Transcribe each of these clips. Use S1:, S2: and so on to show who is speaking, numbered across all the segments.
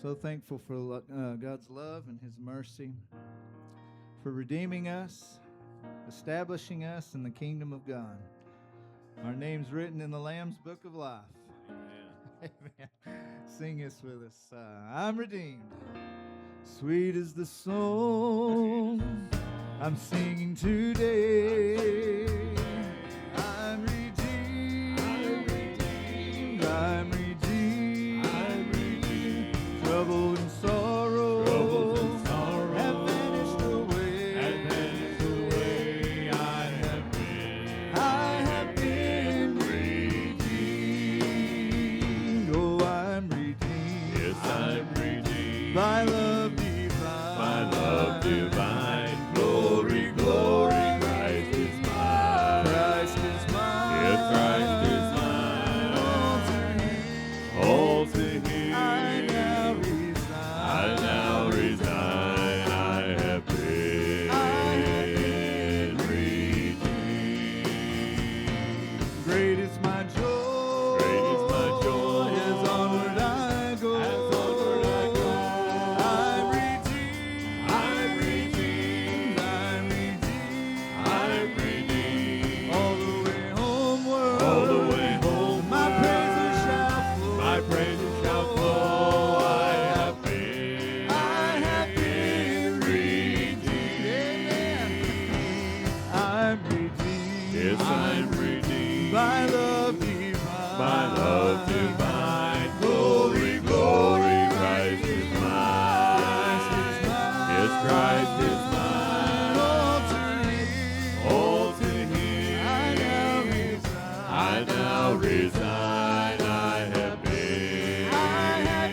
S1: So thankful for God's love and His mercy, for redeeming us, establishing us in the kingdom of God. Our name's written in the Lamb's Book of Life. Amen. Amen. Sing this with us. I'm redeemed. Sweet is the song I'm singing today. I'm redeemed. I'm redeemed. I'm redeemed. Trouble and sorrow have vanished away. I have been redeemed. Oh, I'm redeemed.
S2: Yes, I'm redeemed.
S1: By love divine.
S2: By love divine. Glory, glory. Christ is mine.
S1: Christ is mine.
S2: Yes, Christ is mine. All to Him.
S1: I now resign.
S2: I now resign. I have been redeemed.
S1: Great is my joy.
S2: Great is my joy.
S1: As onward I go.
S2: As onward I go.
S1: I'm redeemed. I'm redeemed. I'm redeemed.
S2: I'm redeemed.
S1: All the way homeward.
S2: All the way home.
S1: My praises shall flow.
S2: My praises shall flow. I have been redeemed.
S1: Amen. I'm redeemed.
S2: Yes, I'm redeemed.
S1: By love divine.
S2: By love divine. Glory, glory. Christ is mine.
S1: Christ is mine.
S2: Yes, Christ is mine.
S1: All to Him.
S2: All to Him.
S1: I now resign.
S2: I now resign. I have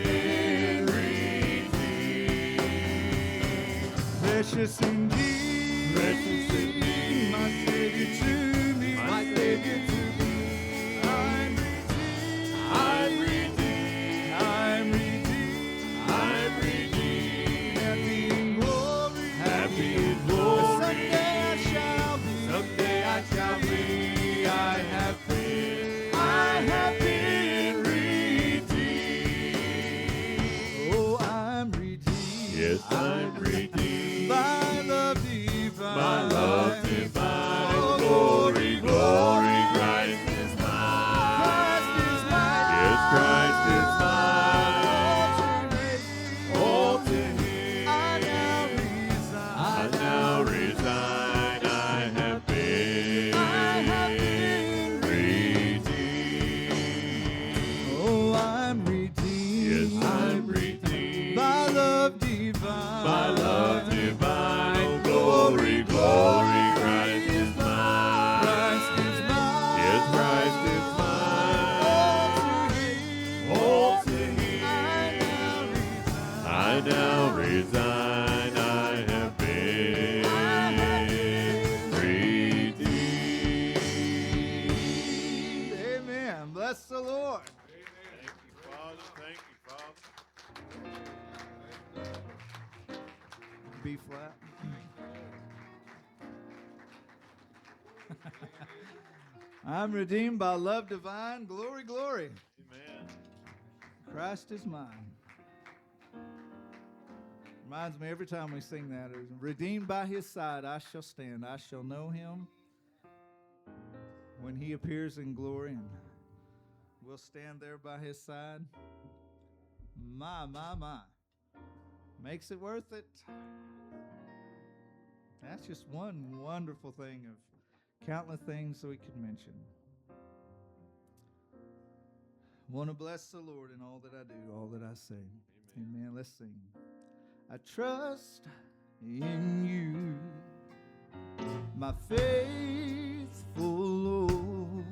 S2: been redeemed.
S1: Precious indeed.
S2: Precious indeed.
S1: My Savior to me.
S2: My Savior to me.
S1: I'm redeemed.
S2: I'm redeemed.
S1: I'm redeemed.
S2: I'm redeemed.
S1: Happy in glory.
S2: Happy in glory.
S1: Someday I shall be.
S2: Someday I shall be. I have been redeemed.
S1: Oh, I'm redeemed.
S2: Yes, I'm redeemed.
S1: By love divine.
S2: My love divine. Glory, glory. Christ is mine.
S1: Christ is mine.
S2: Yes, Christ is mine. All to Him.
S1: I now resign.
S2: I now resign. I have been redeemed.
S1: Oh, I'm redeemed.
S2: Yes, I'm redeemed.
S1: By love divine.
S2: By love divine. Glory, glory. Christ is mine.
S1: Christ is mine.
S2: Yes, Christ is mine. All to Him. I now resign. I have been redeemed.
S1: Amen. Bless the Lord.
S2: Thank you, Father. Thank you, Father.
S1: B flat. I'm redeemed by love divine. Glory, glory.
S2: Amen.
S1: Christ is mine. Reminds me every time we sing that. Redeemed by His side, I shall stand. I shall know Him when He appears in glory, and we'll stand there by His side. My. Makes it worth it. That's just one wonderful thing of countless things that we could mention. Want to bless the Lord in all that I do, all that I say. Amen. Let's sing. I trust in you, my faithful Lord.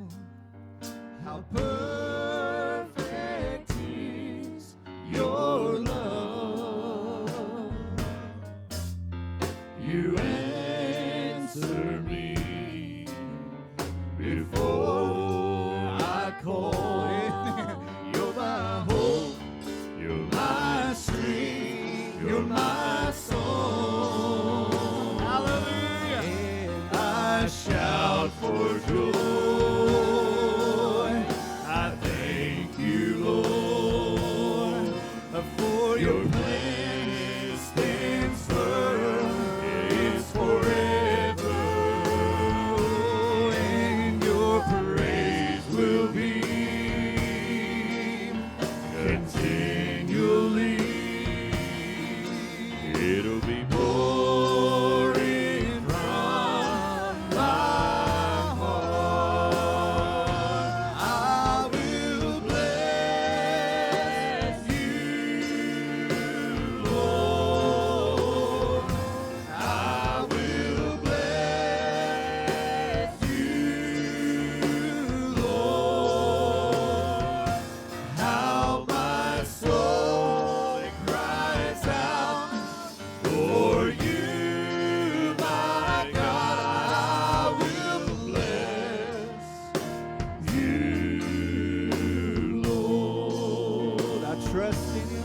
S1: How perfect is your love.
S2: You answer me before I call.
S1: You're my hope,
S2: You're
S1: my strength, you're my song. Hallelujah. I shout for joy. I thank you, Lord, for For your plan stands firm, it's forever, and your praise will be continually. It'll be pouring from my heart. I will bless you, Lord. I will bless you, Lord. How my soul it cries out for you, my God. I will bless you, Lord. I trust in you.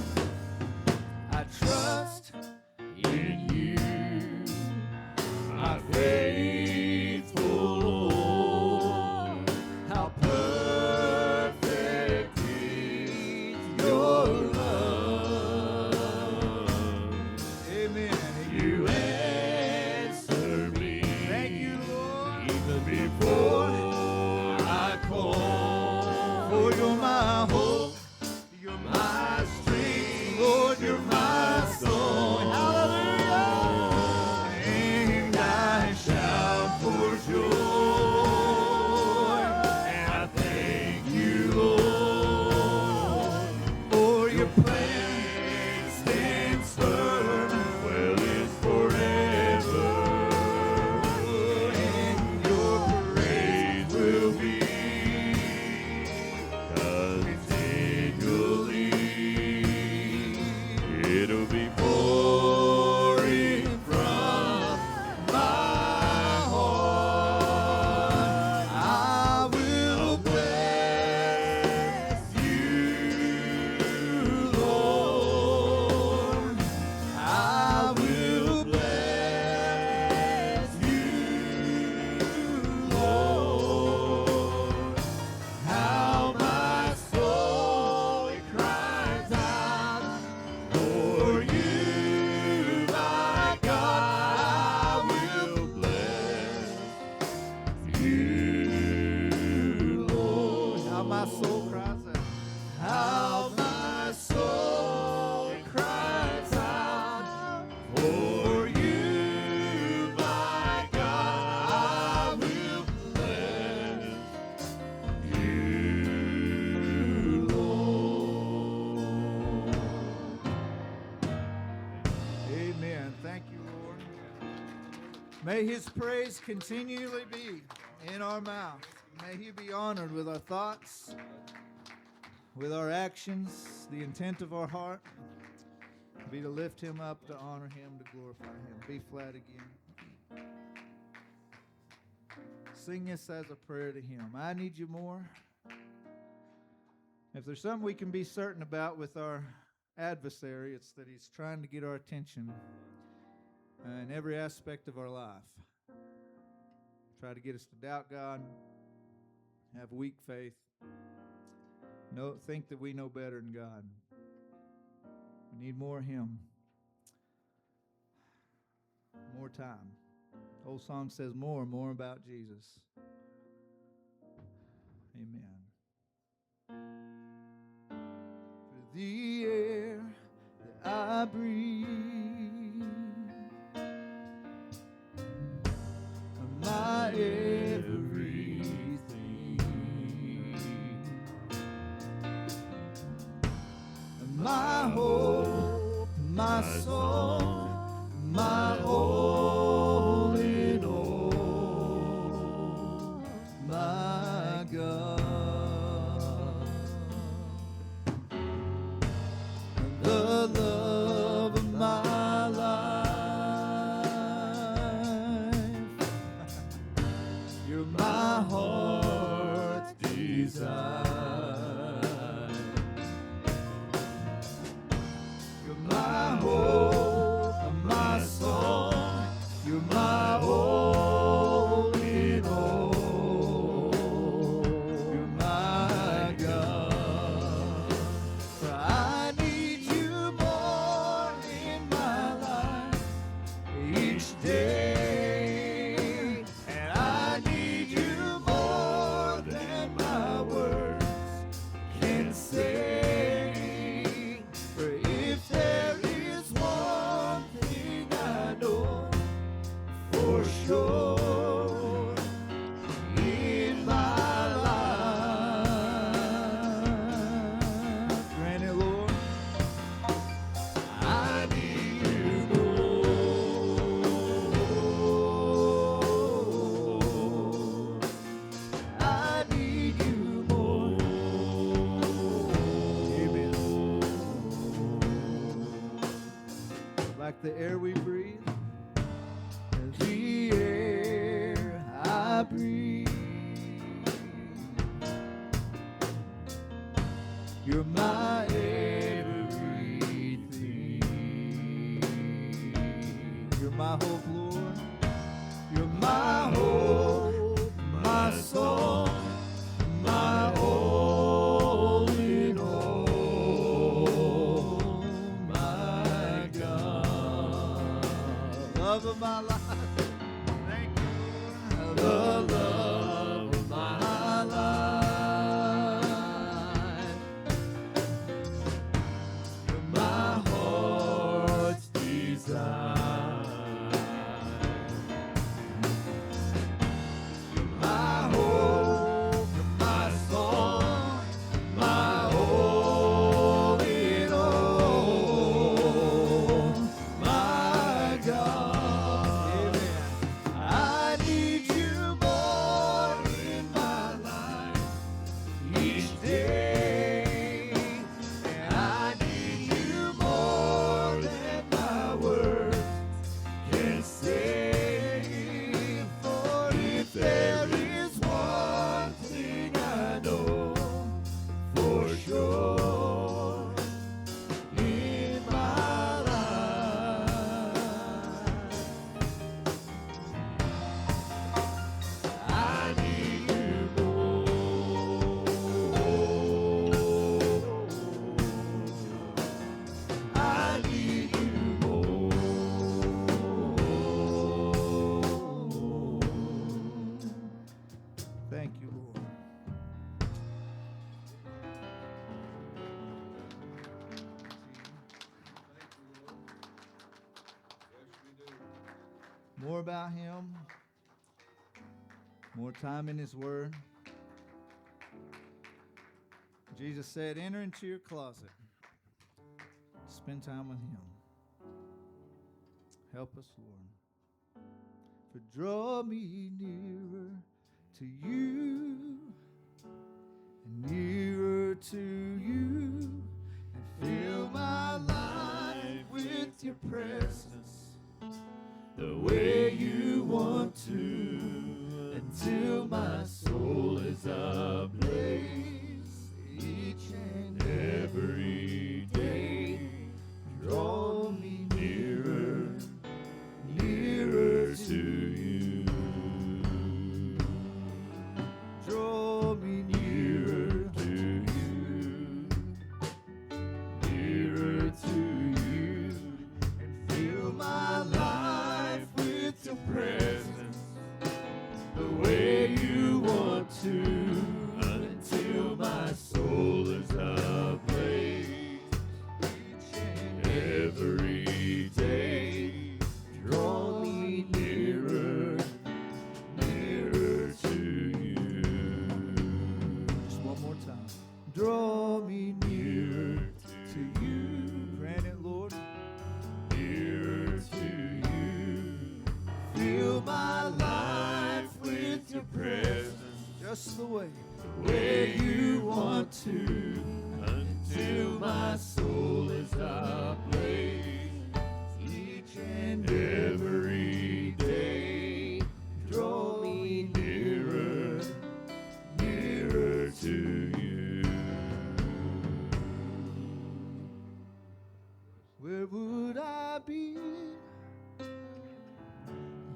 S1: I trust in you, my faithful Lord. How perfect is your love. Amen. You answer me. Thank you, Lord. Even before I call. For you're my hope. You're my strength. Lord, you're my song. Hallelujah. And I shout for joy. And I thank you, Lord, for your plan stands firm. Well, it's forever, and your praise will be continually. It'll be pouring from my heart. I will bless you, Lord. I will bless you, Lord. How my soul it cries out for you, my God. I will bless you, Lord. How my soul cries out. How my soul it cries out for you, my God. I will bless you, Lord. Amen. Thank you, Lord. May his praise continually be in our mouth. May he be honored with our thoughts, with our actions, the intent of our heart. Be to lift him up, to honor him, to glorify him. Be flat again. Sing this as a prayer to him. I need you more. If there's something we can be certain about with our adversary, it's that he's trying to get our attention in every aspect of our life. Try to get us to doubt God, have weak faith, think that we know better than God. We need more of him. More time. The old song says more about Jesus. Amen. For the air that I breathe, my everything, my hope, my song, my all in all, my God. The love of my life, you're my heart's desire. You're my hope, like the air we breathe, the air I breathe. You're my everything. You're my hope, Lord. You're my hope, my song, my all in all, my God. Love of my life. Thank you, Lord. The love of my life. You're my heart's desire. Thank you, Lord. More about Him, more time in His Word. Jesus said, enter into your closet. Spend time with Him. Help us, Lord. For draw me nearer to you, and nearer to you, and fill my life with your presence, the way you want to, until my soul is ablaze each and every day. Draw me nearer, nearer to you. Draw me nearer to you, nearer to you, and fill my life with your presence, the way you want to, until my soul is ablaze each and every day. Draw me nearer, nearer to you. Just one more time. Draw me nearer to you. Grant it, Lord. Nearer to you. Fill my life with your presence, just the way you want to, until my soul is ablaze each and every day. Draw me nearer, nearer to you. Where would I be?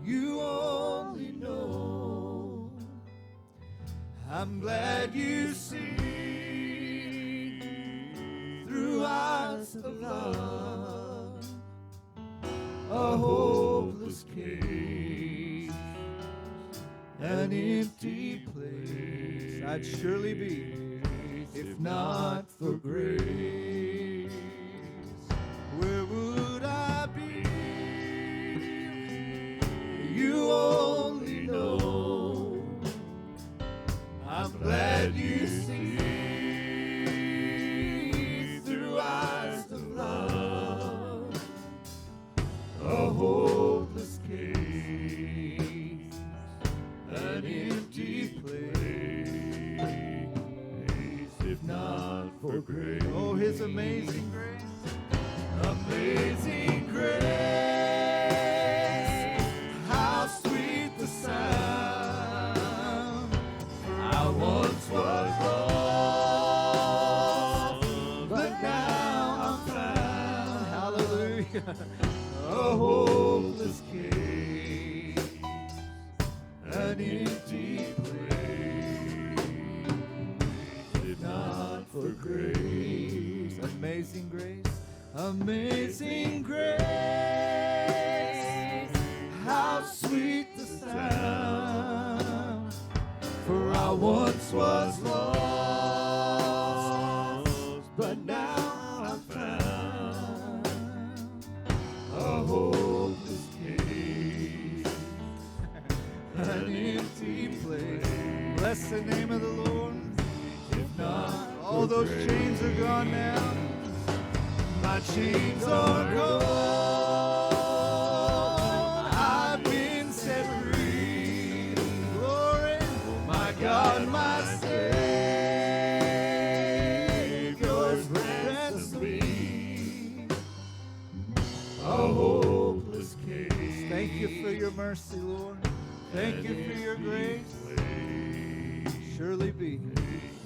S1: You only know. I'm glad you see through eyes of love a hopeless case, an empty place I'd surely be if not for grace. Where would I be? You only know. I'm glad you see through eyes of love a hopeless case, an empty place, if not for grace. Oh, A hopeless case, an empty place, if not for grace. Amazing grace, amazing grace, how sweet the sound. For I once was lost, but now I'm found. A hopeless case, an empty place. Bless the name of the Lord. If not, all those chains are gone now. My chains are gone. I've been set free. Glory, my God, my Savior's ransomed me. A hopeless case. Thank you for your mercy, Lord. Thank you for your grace. Surely be.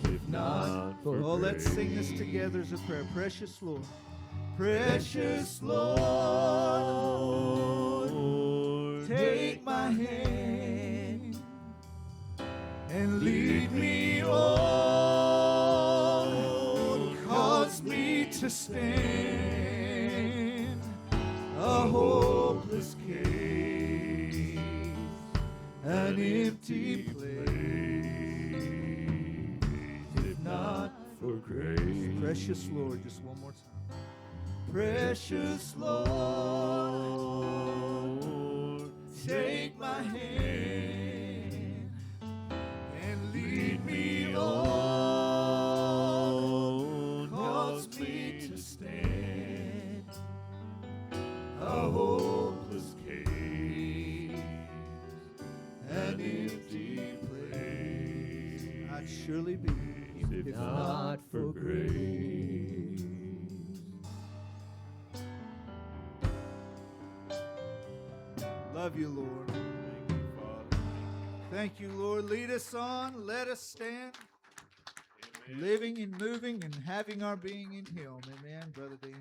S1: If not for oh, let's sing this together as a prayer. Precious Lord. Precious Lord, take my hand and lead me on. Cause me to stand a hopeless case, an empty place, if not for grace. Precious Lord, just one more time. Precious Lord, take my hand and lead me on. Cause me to stand a hopeless case, an empty place. I'd surely be if not for grace. Love you, Lord.
S2: Thank you, Father.
S1: Thank you, Lord. Lead us on. Let us stand.
S2: Amen.
S1: Living and moving and having our being in Him. Amen, Brother Dean.